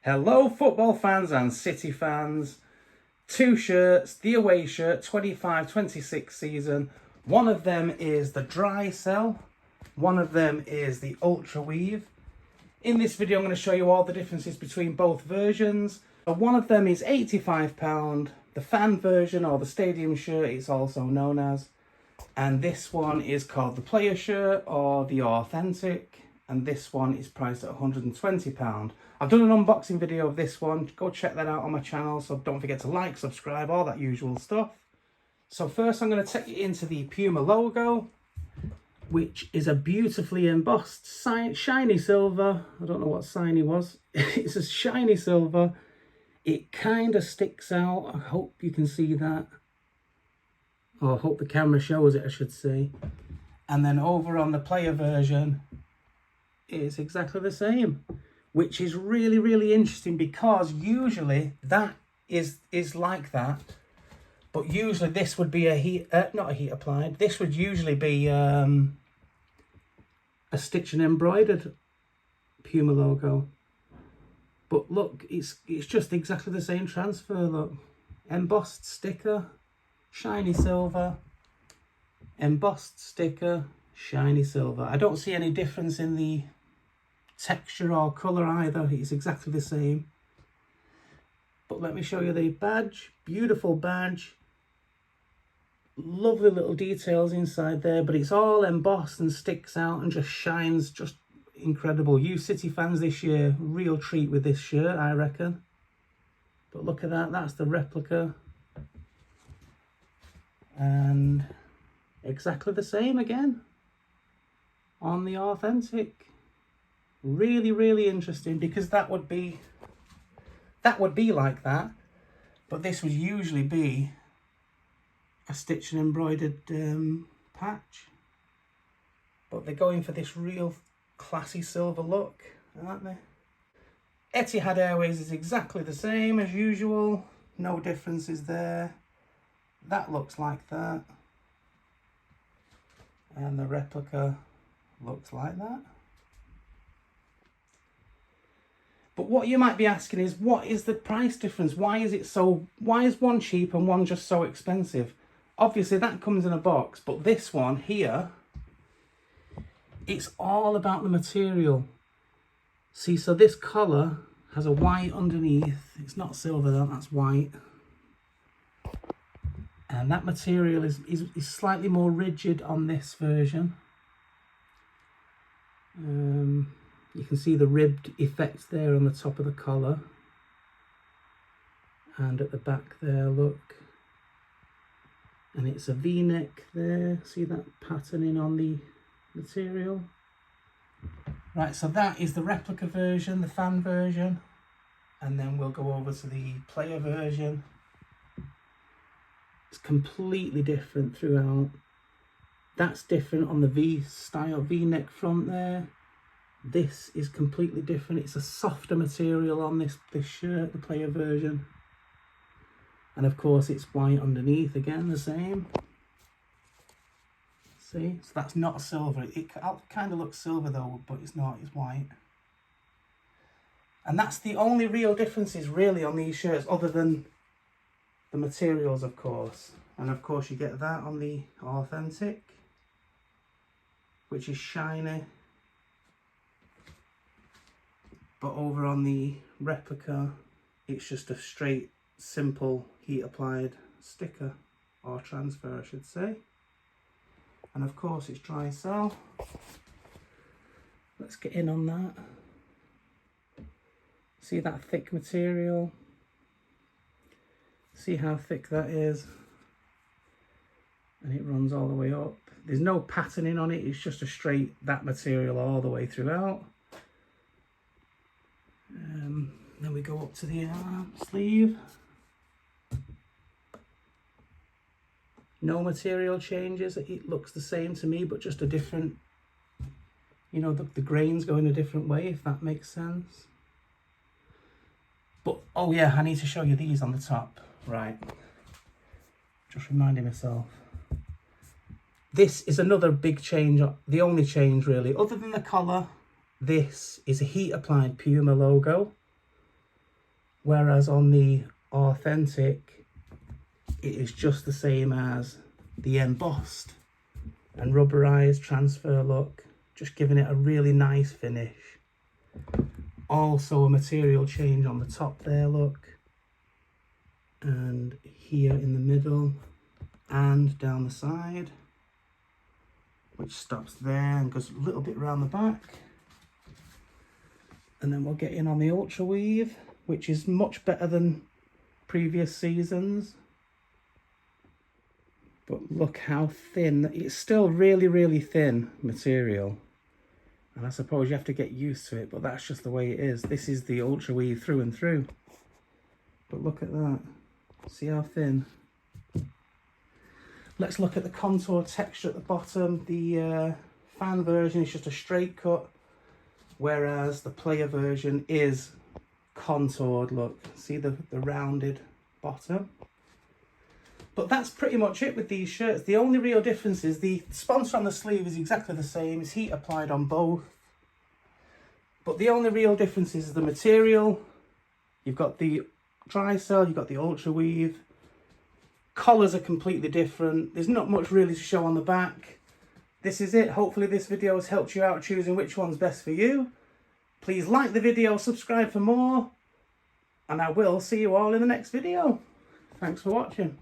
Hello football fans and City fans. Two shirts, the away shirt 25-26 season. One of them is the dry sell. One of them is the ultra weave. In this video I'm going to show you all the differences between both versions. One of them is £85, the fan version or the stadium shirt it's also known as. And this one is called the player shirt or the authentic. And this one is priced at £120. I've done an unboxing video of this one. Go check that out on my channel. So don't forget to like, subscribe, all that usual stuff. So first I'm going to take you into the Puma logo, which is a beautifully embossed shiny silver. I don't know what sign it was. It's a shiny silver. It kind of sticks out. I hope you can see that. Or I hope the camera shows it, I should say. And then over on the player version, it's exactly the same, which is really, really interesting because usually that is like that. But usually this would be not a heat applied. This would usually be a stitch and embroidered Puma logo. But look, it's just exactly the same transfer. Look, embossed sticker, shiny silver, embossed sticker, shiny silver. I don't see any difference in the texture or colour either. It's exactly the same. But let me show you the badge. Beautiful badge. Lovely little details inside there, but it's all embossed and sticks out and just shines. Just incredible. You City fans this year, real treat with this shirt, I reckon. But look at that, that's the replica. And exactly the same again on the authentic. Really, really interesting because that would be like that, but this would usually be a stitch and embroidered patch. But they're going for this real classy silver look, aren't they? Etihad Airways is exactly the same as usual. No differences there. That looks like that. And the replica looks like that. But what you might be asking is, what is the price difference? Why is one cheap and one just so expensive? Obviously that comes in a box, but this one here, it's all about the material. See, so this collar has a white underneath. It's not silver though, that's white. And that material is slightly more rigid on this version. You can see the ribbed effect there on the top of the collar. And at the back there, look. And it's a V-neck there. See that patterning on the material? Right, so that is the replica version, the fan version. And then we'll go over to the player version. It's completely different throughout. That's different on the V-style V-neck front there. This is completely different. It's a softer material on this shirt, the player version. And of course it's white underneath, again the same. See, so that's not silver. It kind of looks silver though, but it's not, it's white. And that's the only real differences really on these shirts, other than the materials of course. And of course you get that on the authentic, which is shiny. But over on the replica, it's just a straight, simple, heat-applied sticker, or transfer, I should say. And of course, it's dry sell. Let's get in on that. See that thick material? See how thick that is? And it runs all the way up. There's no patterning on it, it's just a straight, that material all the way throughout. Then we go up to the arm sleeve. No material changes. It looks the same to me, but just a different, you know, the grains go in a different way, if that makes sense. But, oh yeah, I need to show you these on the top. Right. Just reminding myself. This is another big change, the only change really, other than the collar. This is a heat applied Puma logo. Whereas on the Authentic, it is just the same as the Embossed and rubberized transfer look, just giving it a really nice finish. Also a material change on the top there, look, and here in the middle and down the side, which stops there and goes a little bit around the back. And then we'll get in on the Ultra Weave, which is much better than previous seasons. But look how thin, it's still really, really thin material. And I suppose you have to get used to it, but that's just the way it is. This is the Ultra Weave through and through. But look at that, see how thin? Let's look at the contour texture at the bottom. The fan version is just a straight cut, whereas the player version is contoured, look. See the rounded bottom? But that's pretty much it with these shirts. The only real difference is the sponsor on the sleeve is exactly the same. It's heat applied on both. But the only real difference is the material. You've got the dry cell, you've got the Ultra Weave. Collars are completely different. There's not much really to show on the back. This is it. Hopefully this video has helped you out choosing which one's best for you. Please like the video, subscribe for more, and I will see you all in the next video. Thanks for watching.